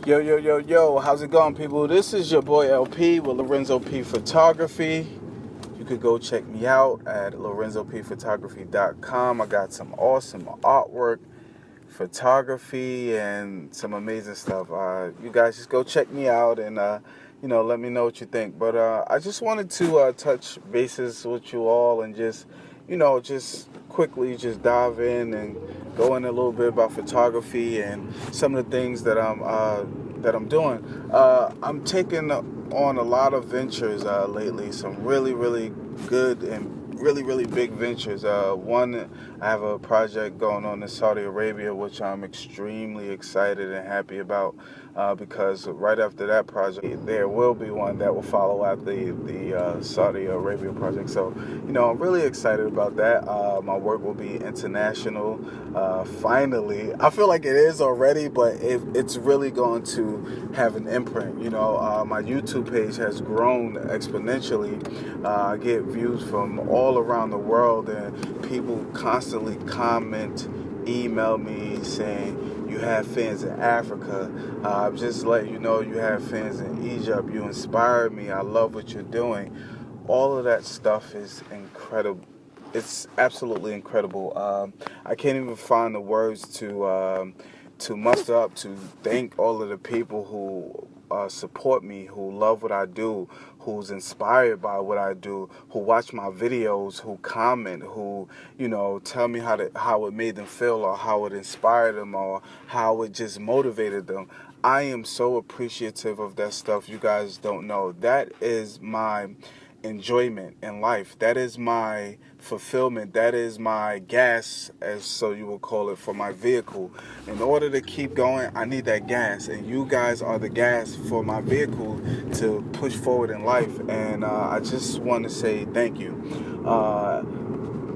Yo, how's it going, people? This is your boy LP with Lorenzo P Photography. You could go check me out at LorenzoPphotography.com. I got some awesome artwork, photography, and some amazing stuff. You guys just go check me out and, let me know what you think. But I just wanted to touch bases with you all and just quickly just dive in and go in a little bit about photography and some of the things that I'm doing. I'm taking on a lot of ventures lately. Some really, really good and really big ventures. One, I have a project going on in Saudi Arabia, which I'm extremely excited and happy about, because right after that project, there will be one that will follow after the Saudi Arabia project. So, I'm really excited about that. My work will be international. Finally, I feel like it is already, but it's really going to have an imprint. My YouTube page has grown exponentially. I get views from all around the world, and people constantly comment, email me saying, you have fans in Africa. Just let you know you have fans in Egypt. You inspire me. I love what you're doing. All of that stuff is incredible. It's absolutely incredible. I can't even find the words to muster up to thank all of the people who support me, who love what I do, who's inspired by what I do, who watch my videos, who comment, who tell me how it made them feel, or how it inspired them, or how it just motivated them. I am so appreciative of that stuff. You guys don't know. That is my enjoyment in life. That is my fulfillment. That is my gas, as so you will call it, for my vehicle. In order to keep going, I need that gas, and you guys are the gas for my vehicle to push forward in life. And I just want to say thank you.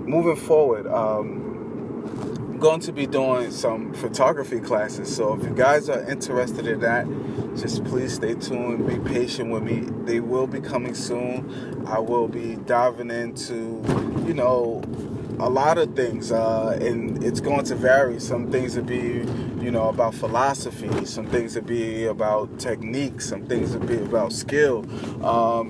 Moving forward, I'm going to be doing some photography classes, so if you guys are interested in that, just please stay tuned, be patient with me. They will be coming soon. I will be diving into, a lot of things, and it's going to vary. Some things will be, about philosophy. Some things will be about technique. Some things will be about skill. I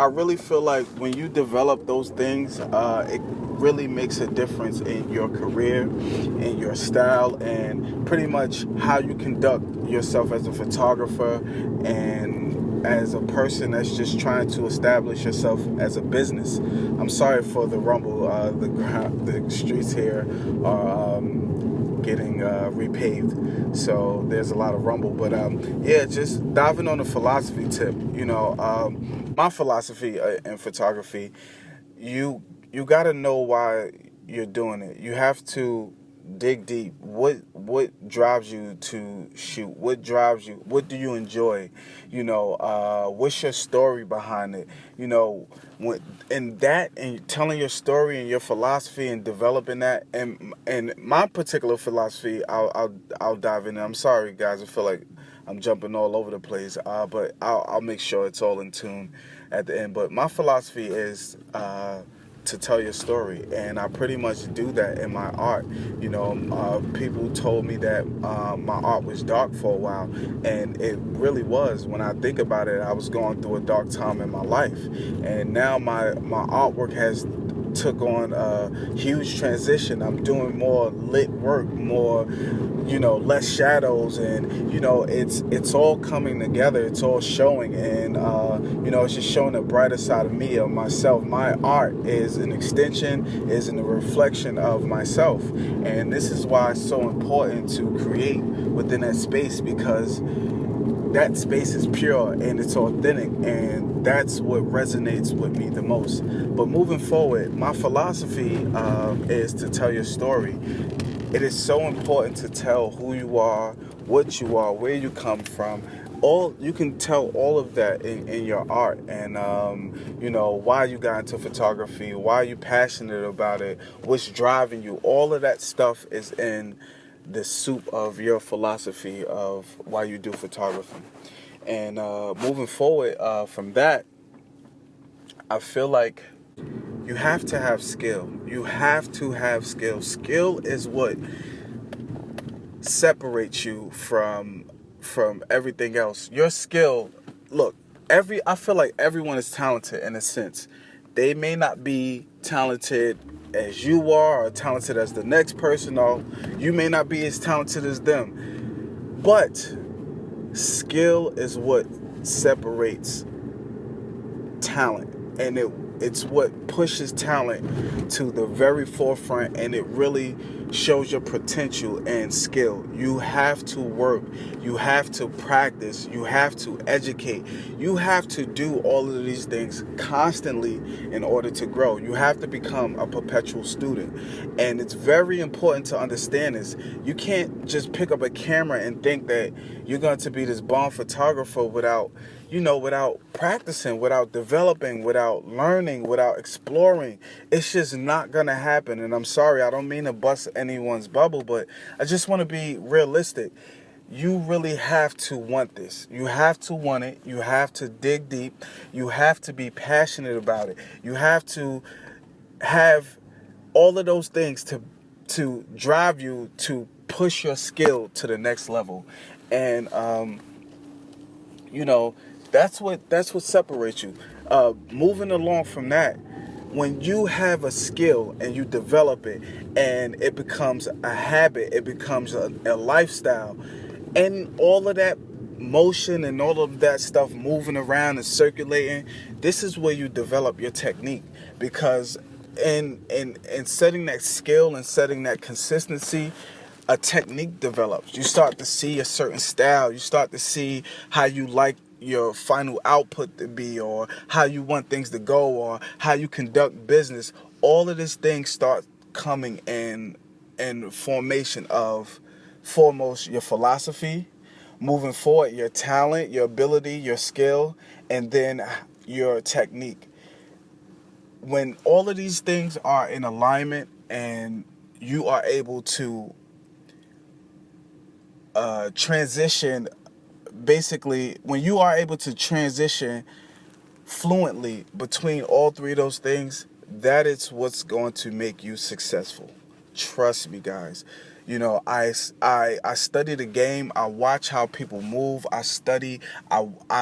really feel like when you develop those things, it really makes a difference in your career, in your style, and pretty much how you conduct yourself as a photographer and as a person that's just trying to establish yourself as a business. I'm sorry for the rumble. The streets here are getting repaved, so there's a lot of rumble. But just diving on the philosophy tip. My philosophy in photography, you got to know why you're doing it. You have to dig deep. What drives you to shoot? What drives you? What do you enjoy? What's your story behind it? And telling your story and your philosophy and developing that, and my particular philosophy, I'll dive in. I'm sorry, guys. I feel like I'm jumping all over the place, but I'll make sure it's all in tune at the end. But my philosophy is to tell your story, and I pretty much do that in my art. People told me that my art was dark for a while, and it really was. When I think about it, I was going through a dark time in my life, and now my artwork has took on a huge transition. I'm doing more lit work, more, less shadows, and it's all coming together. It's all showing, and it's just showing the brighter side of me, of myself. My art is an extension, is a reflection of myself, and this is why it's so important to create within that space, because that space is pure and it's authentic, and that's what resonates with me the most. But moving forward, my philosophy is to tell your story. It is so important to tell who you are, what you are, where you come from. You can tell all of that in your art, and why you got into photography, why you're passionate about it, what's driving you. All of that stuff is in the soup of your philosophy of why you do photography. And moving forward from that, I feel like you have to have skill. You have to have skill. Skill is what separates you from everything else. Your skill, look, I feel like everyone is talented in a sense. They may not be talented as you are or talented as the next person, or you may not be as talented as them. But skill is what separates talent, and it's what pushes talent to the very forefront, and it really shows your potential and skill. You have to work, you have to practice, you have to educate, you have to do all of these things constantly in order to grow. You have to become a perpetual student, and it's very important to understand this. You can't just pick up a camera and think that you're going to be this bomb photographer without practicing, without developing, without learning, without exploring. It's just not going to happen. And I'm sorry, I don't mean to bust anyone's bubble, but I just want to be realistic. You really have to want this. You have to want it. You have to dig deep. You have to be passionate about it. You have to have all of those things to drive you to push your skill to the next level. And you know, that's what separates you. Moving along from that, when you have a skill and you develop it and it becomes a habit, it becomes a lifestyle, and all of that motion and all of that stuff moving around and circulating, this is where you develop your technique. Because in setting that skill and setting that consistency, a technique develops. You start to see a certain style. You start to see how you like your final output to be, or how you want things to go, or how you conduct business. All of these things start coming in formation of, foremost, your philosophy, moving forward, your talent, your ability, your skill, and then your technique. When all of these things are in alignment and you are able to transition, basically, when you are able to transition fluently between all three of those things, that is what's going to make you successful. Trust me, guys. I study the game. I watch how people move. I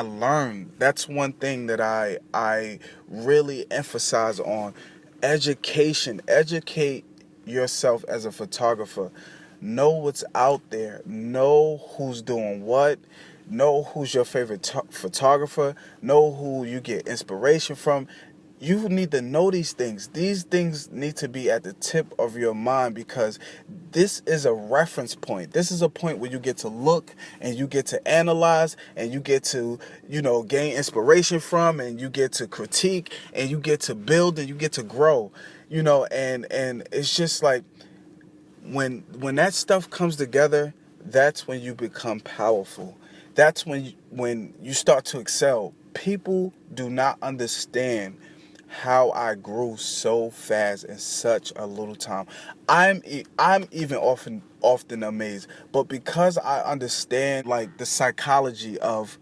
learn. That's one thing that I really emphasize on. Education. Educate yourself as a photographer. Know what's out there. Know who's doing what. Know who's your favorite photographer. Know who you get inspiration from. You need to know these things. These things need to be at the tip of your mind, because this is a reference point. This is a point where you get to look and you get to analyze and you get to, gain inspiration from, and you get to critique and you get to build and you get to grow. And it's just like, when that stuff comes together, that's when you become powerful. That's when you start to excel. People do not understand how I grew so fast in such a little time. I'm even often amazed, but because I understand, like, the psychology of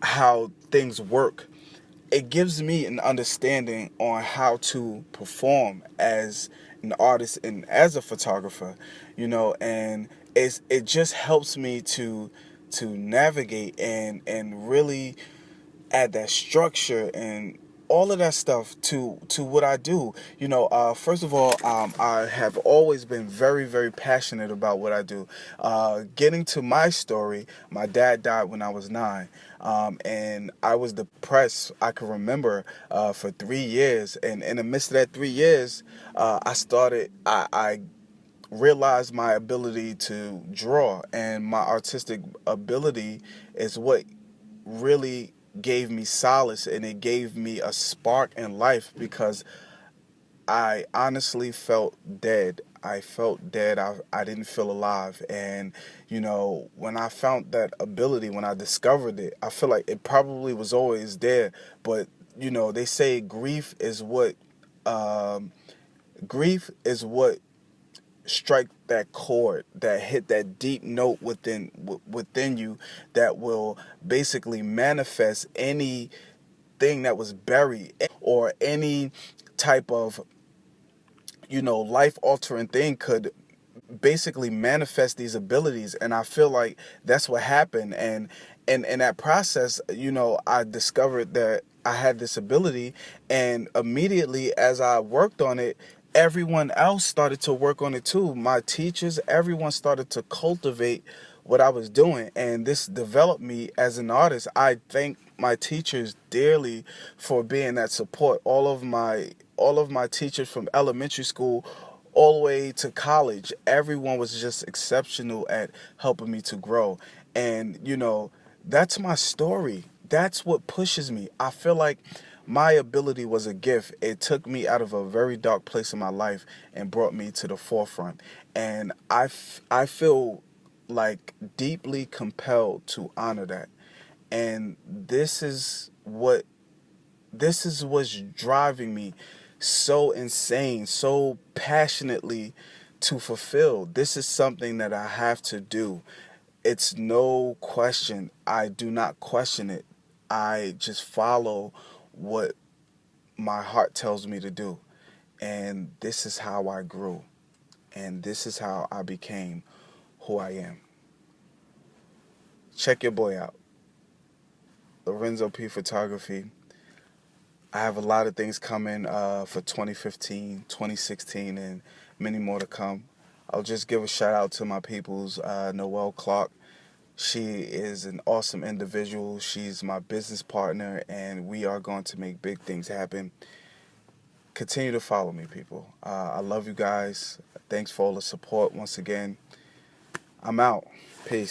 how things work, it gives me an understanding on how to perform as an artist and as a photographer, and it just helps me to navigate and really add that structure and all of that stuff to what I do. First of all, I have always been very, very passionate about what I do. Getting to my story, my dad died when I was 9. And I was depressed, I can remember, for 3 years. And in the midst of that 3 years, I realized my ability to draw, and my artistic ability is what really gave me solace, and it gave me a spark in life, because I honestly felt dead. I felt dead. I didn't feel alive. And, when I found that ability, when I discovered it, I feel like it probably was always there. But, they say grief is what strike that chord, that hit that deep note within you, that will basically manifest anything that was buried, or any type of life altering thing could basically manifest these abilities. And I feel like that's what happened. And in that process, I discovered that I had this ability, and immediately as I worked on it, everyone else started to work on it too. My teachers, everyone started to cultivate what I was doing, and this developed me as an artist. I thank my teachers dearly for being that support. All of my teachers from elementary school all the way to college, everyone was just exceptional at helping me to grow. And that's my story. That's what pushes me. I feel like my ability was a gift. It took me out of a very dark place in my life and brought me to the forefront. And I feel like deeply compelled to honor that. And this is what's driving me so insane, so passionately to fulfill. This is something that I have to do. It's no question. I do not question it. I just follow what my heart tells me to do. And this is how I grew. And this is how I became who I am. Check your boy out. Lorenzo P. Photography. I have a lot of things coming for 2015, 2016, and many more to come. I'll just give a shout out to my peoples, Noelle Clark. She is an awesome individual. She's my business partner, and we are going to make big things happen. Continue to follow me, people. I love you guys. Thanks for all the support once again. I'm out. Peace.